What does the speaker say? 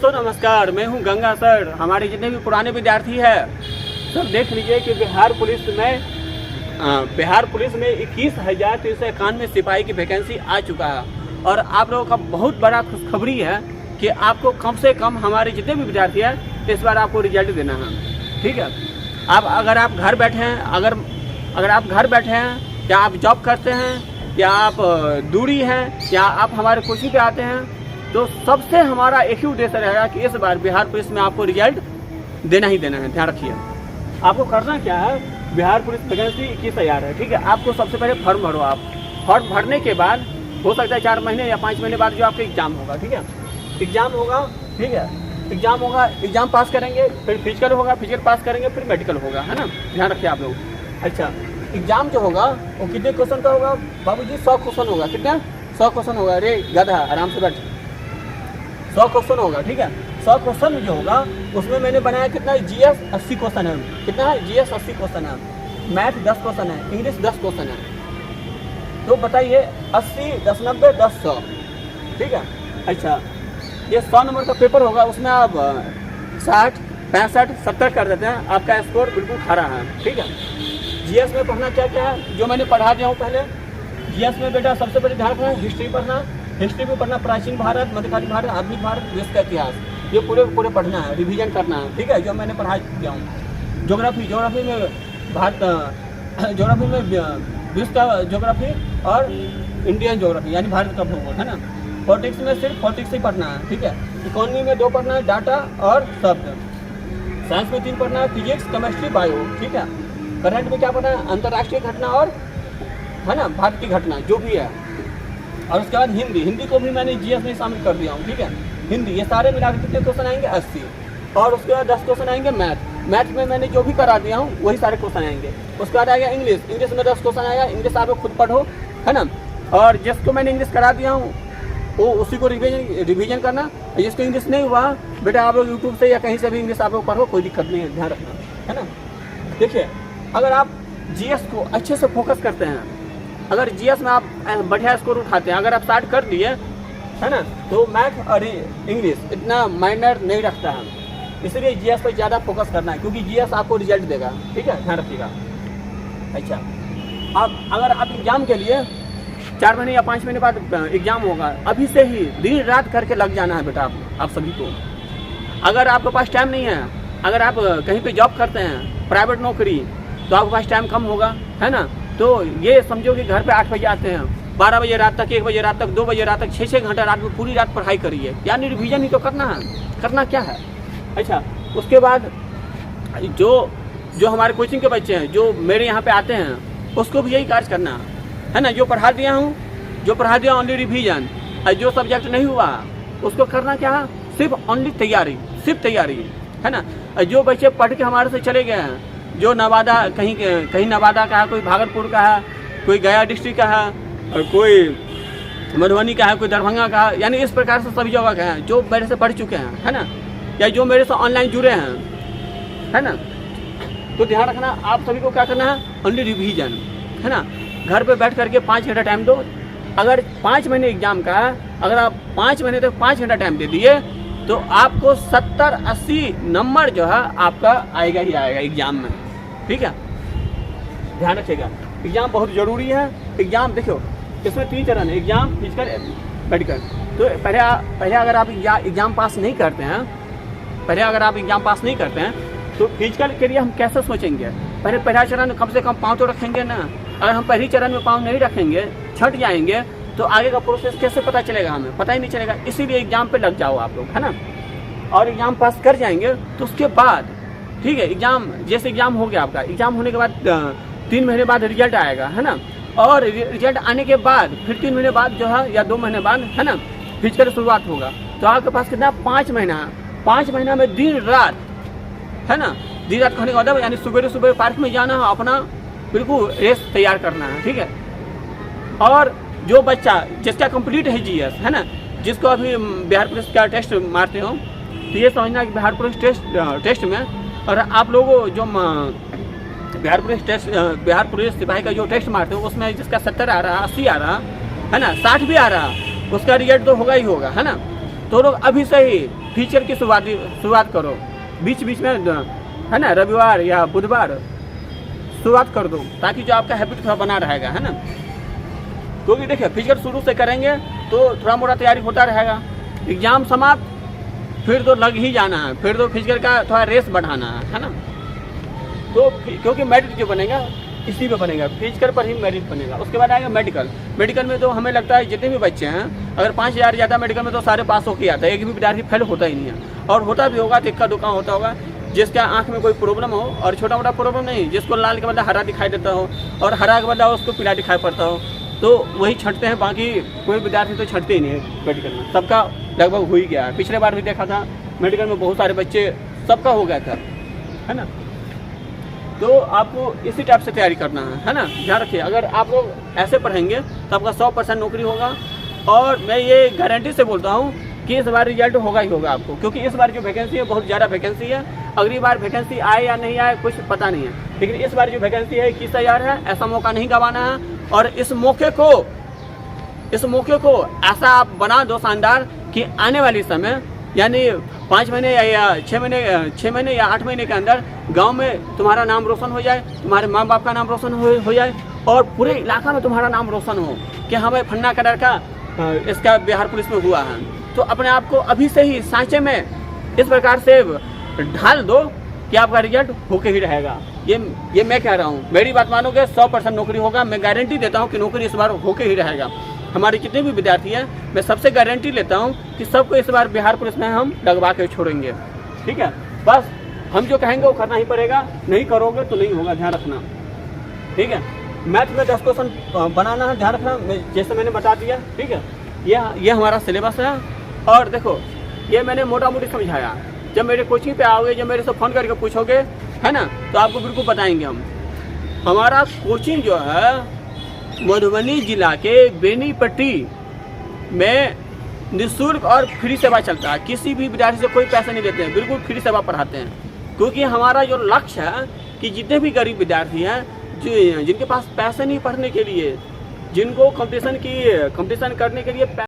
दोस्तों नमस्कार, मैं हूं गंगा सर। हमारे जितने भी पुराने विद्यार्थी हैं सब देख लीजिए कि बिहार पुलिस में 21,391 सिपाही की वैकेंसी आ चुका है। और आप लोगों का बहुत बड़ा खुशखबरी है कि आपको कम से कम हमारे जितने भी विद्यार्थी हैं इस बार आपको रिजल्ट देना है। ठीक है, अगर आप घर बैठे हैं, अगर आप घर बैठे हैं या आप जॉब करते हैं या आप दूरी हैं या आप हमारे कोचिंग पे आते हैं, तो सबसे हमारा एक ही उद्देश्य रहेगा कि इस बार बिहार पुलिस में आपको रिजल्ट देना ही देना है। ध्यान रखिए, आपको करना क्या है, बिहार पुलिस वैकेंसी 21,000 है। ठीक है, आपको सबसे पहले फॉर्म भरो। आप फॉर्म भरने के बाद हो सकता है 4 महीने या 5 महीने बाद जो आपका एग्जाम होगा। ठीक है, एग्जाम होगा। ठीक है, एग्जाम होगा, एग्जाम पास करेंगे, फिर फिजिकल होगा, फिजिकल पास करेंगे, फिर मेडिकल होगा, है ना। ध्यान रखिए आप लोग। अच्छा, एग्जाम जो होगा वो कितने क्वेश्चन का होगा बाबूजी? 100 क्वेश्चन होगा। कितना? 100 क्वेश्चन होगा। अरे गधा, आराम से बैठ। 100 क्वेश्चन होगा। ठीक है, 100 क्वेश्चन जो होगा उसमें मैंने बनाया कितना? जीएस 80 क्वेश्चन है। कितना है? जीएस 80 क्वेश्चन है, मैथ 10 क्वेश्चन है, इंग्लिश 10 क्वेश्चन है। तो बताइए 80, 10, 90, 10, 100। ठीक है, अच्छा, ये 100 नंबर का पेपर होगा, उसमें आप 60, 65, 70 कर देते हैं, आपका स्कोर बिल्कुल खरा है। ठीक है, जीएस में पढ़ना क्या क्या है जो मैंने पढ़ा दिया हूँ पहले। जीएस में बेटा सबसे पहले ध्यान रखना, हिस्ट्री पढ़ना। हिस्ट्री में पढ़ना प्राचीन भारत, मध्यकालीन भारत, आधुनिक भारत, विश्व का इतिहास, ये पूरे पढ़ना है, रिवीजन करना है। ठीक है, जो मैंने पढ़ा दिया हूँ। ज्योग्राफी में भारत, ज्योग्राफी में विश्व का ज्योग्राफी और इंडियन ज्योग्राफी यानी भारत का भूगोल, है ना। पॉलिटिक्स में सिर्फ पॉलिटिक्स ही पढ़ना है। ठीक है, इकोनॉमी में 2 पढ़ना है, डाटा और शब्द। साइंस में 3 पढ़ना है, फिजिक्स, केमिस्ट्री, बायो। ठीक है, करंट में क्या पढ़ना है? अंतर्राष्ट्रीय घटना और, है ना, भारत की घटना जो भी है। और उसके बाद हिंदी को भी मैंने जीएस में शामिल कर दिया हूँ। ठीक है, हिंदी, ये सारे मिलाकर कितने क्वेश्चन आएंगे? 80। और उसके बाद 10 क्वेश्चन आएंगे मैथ में मैंने जो भी करा दिया हूँ वही सारे क्वेश्चन आएंगे। उसके बाद आएगा इंग्लिश में 10 क्वेश्चन आएगा। इंग्लिश आप खुद पढ़ो, है ना। और जिसको मैंने इंग्लिश करा दिया हूँ वो उसी को रिवीजन करना। जिसको इंग्लिश नहीं हुआ बेटा आप लोग यूट्यूब से या कहीं से भी इंग्लिश आप लोग पढ़ो, कोई दिक्कत नहीं है, ध्यान रखना, है ना। देखिए, अगर आप जीएस को अच्छे से फोकस करते हैं, अगर जीएस में आप बढ़िया स्कोर उठाते हैं, अगर आप स्टार्ट कर दिए, है ना, तो मैथ और इंग्लिश इतना माइनर नहीं रखता है। इसलिए जीएस पर ज़्यादा फोकस करना है, क्योंकि जीएस आपको रिजल्ट देगा। ठीक है, ध्यान रखिएगा। अच्छा, अब अगर आप एग्जाम के लिए 4 महीने या 5 महीने बाद एग्जाम होगा, अभी से ही दिन रात करके लग जाना है बेटा आप सभी को। अगर आपके पास टाइम नहीं है, अगर आप कहीं पे जॉब करते हैं, प्राइवेट नौकरी, तो आपके पास टाइम कम होगा, है ना। तो ये समझो कि घर पे 8 बजे आते हैं, 12 बजे रात तक, 1 बजे रात तक, 2 बजे रात तक, 6 घंटा रात में पूरी रात पढ़ाई करिए, यानी रिवीजन ही तो करना है। करना क्या है? अच्छा, उसके बाद जो हमारे कोचिंग के बच्चे हैं जो मेरे यहाँ पे आते हैं, उसको भी यही कार्य करना है ना। जो पढ़ा दिया ओनली रिवीजन। जो सब्जेक्ट नहीं हुआ उसको करना क्या है? सिर्फ ओनली तैयारी, है ना। जो बच्चे पढ़ के हमारे से चले गए हैं, जो नवादा, कहीं नवादा का है, कोई भागलपुर का है, कोई गया डिस्ट्रिक्ट का है, और कोई मधुबनी का है, कोई दरभंगा का है, यानी इस प्रकार से सभी जगह के हैं जो मेरे से पढ़ चुके हैं, है ना, या जो मेरे से ऑनलाइन जुड़े हैं, है ना। तो ध्यान रखना, आप सभी को क्या करना है? ओनली रिवीजन, है ना। घर पे बैठ करके 5 घंटा टाइम दो। अगर 5 महीने एग्जाम का है, अगर आप 5 महीने तक 5 घंटा टाइम दे दिए तो आपको 70-80 नंबर जो है आपका आएगा ही आएगा एग्जाम में। ठीक है, ध्यान रखिएगा, एग्जाम बहुत ज़रूरी है। एग्जाम देखो, इसमें 3 चरण है, एग्जाम, फिजिकल, मेडिकल। तो पहले अगर आप एग्जाम पास नहीं करते हैं, तो फिजिकल के लिए हम कैसे सोचेंगे? पहला चरण कम से कम पाँव तो रखेंगे ना। अगर हम पहली चरण में पाँव नहीं रखेंगे, छट जाएंगे, तो आगे का प्रोसेस कैसे पता चलेगा? हमें पता ही नहीं चलेगा। इसीलिए एग्जाम पे लग जाओ आप लोग, है ना। और एग्जाम पास कर जाएंगे तो उसके बाद, ठीक है, जैसे एग्जाम हो गया आपका, एग्जाम होने के बाद 3 महीने बाद रिजल्ट आएगा, है ना। और रिजल्ट आने के बाद फिर 3 महीने बाद जो है या 2 महीने बाद, है ना, फिजिकल शुरुआत होगा। तो आपके पास कितना? 5 महीना में दिन रात, है ना, दिन रात होने के बाद यानी सुबह पार्क में जाना है, अपना बिल्कुल रेस तैयार करना है। ठीक है, और जो बच्चा जिसका कंप्लीट है जीएस, है ना, जिसको अभी बिहार पुलिस का टेस्ट मारते हो, तो ये समझना कि बिहार पुलिस टेस्ट में, और आप लोगों जो बिहार पुलिस सिपाही का जो टेस्ट मारते हो उसमें जिसका 70 आ रहा, 80 आ रहा, है ना, 60 भी आ रहा, उसका रिजल्ट तो होगा ही होगा, है ना। तो लोग अभी से ही फीचर की शुरुआत करो, बीच बीच में है ना, रविवार या बुधवार शुरुआत कर दो, ताकि जो आपका हैबिट थोड़ा बना रहेगा, है ना। क्योंकि देखिए फिजिकल शुरू से करेंगे तो थोड़ा मोड़ा तैयारी होता रहेगा, एग्जाम समाप्त फिर तो लग ही जाना है, फिर तो फिजिकल का थोड़ा रेस बढ़ाना है ना। तो क्योंकि मेरिट जो बनेगा इसी पे बनेगा, फिजिकल पर ही मेरिट बनेगा। उसके बाद आएगा मेडिकल। मेडिकल में तो हमें लगता है जितने भी बच्चे हैं, अगर 5000 ज़्यादा मेडिकल में तो सारे पास होकर आता है, एक भी विद्यार्थी फेल होता ही नहीं है। और होता भी होगा तो इक्का दुक्का होता होगा, जिसका आंख में कोई प्रॉब्लम हो, और छोटा मोटा प्रॉब्लम नहीं, जिसको लाल के बदला हरा दिखाई देता हो और हरा के बदला उसको पीला दिखाई पड़ता हो, तो वही छंटते हैं। बाकी कोई विद्यार्थी तो छंटते ही नहीं है मेडिकल में, सबका लगभग हो ही गया है। पिछले बार भी देखा था मेडिकल में बहुत सारे बच्चे, सबका हो गया था, है ना। तो आपको इसी टाइप से तैयारी करना है ना। ध्यान रखिए, अगर आप लोग ऐसे पढ़ेंगे तो आपका 100% नौकरी होगा। और मैं ये गारंटी से बोलता हूँ कि इस बार रिजल्ट होगा ही होगा आपको, क्योंकि इस बार जो वैकेंसी है बहुत ज़्यादा वैकेंसी है। अगली बार वैकेंसी आए या नहीं आए कुछ पता नहीं है, लेकिन इस बार जो वैकेंसी है 21,000 है। ऐसा मौका नहीं गंवाना है, और इस मौके को ऐसा आप बना दो शानदार कि आने वाली समय यानी 5 महीने या 6 महीने या 8 महीने के अंदर गांव में तुम्हारा नाम रोशन हो जाए, तुम्हारे माँ बाप का नाम रोशन हो जाए, और पूरे इलाका में तुम्हारा नाम रोशन हो कि हमें फन्ना कलर का इसका बिहार पुलिस में हुआ है। तो अपने आप को अभी से ही सांचे में इस प्रकार से ढाल दो कि आपका रिजल्ट होके ही रहेगा। ये मैं कह रहा हूँ, मेरी बात मानोगे 100% नौकरी होगा। मैं गारंटी देता हूँ कि नौकरी इस बार होके ही रहेगा। हमारे जितने भी विद्यार्थी हैं, मैं सबसे गारंटी लेता हूँ कि सबको इस बार बिहार पुलिस में हम लगवा के छोड़ेंगे। ठीक है, बस हम जो कहेंगे वो करना ही पड़ेगा, नहीं करोगे तो नहीं होगा, ध्यान रखना। ठीक है, मैथ में 10 क्वेश्चन बनाना है, ध्यान रखना, जैसे मैंने बता दिया। ठीक है, ये हमारा सिलेबस है। और देखो, ये मैंने मोटा मोटी समझाया। जब मेरे कोचिंग पे आओगे, जब मेरे से फ़ोन करके पूछोगे, है ना, तो आपको बिल्कुल बताएंगे हम। हमारा कोचिंग जो है मधुबनी जिला के बेनीपट्टी में निःशुल्क और फ्री सेवा चलता है। किसी भी विद्यार्थी से कोई पैसा नहीं लेते हैं, बिल्कुल फ्री सेवा पढ़ाते हैं। क्योंकि हमारा जो लक्ष्य है कि जितने भी गरीब विद्यार्थी हैं, जिनके पास पैसे नहीं पढ़ने के लिए, जिनको कंपटीशन करने के लिए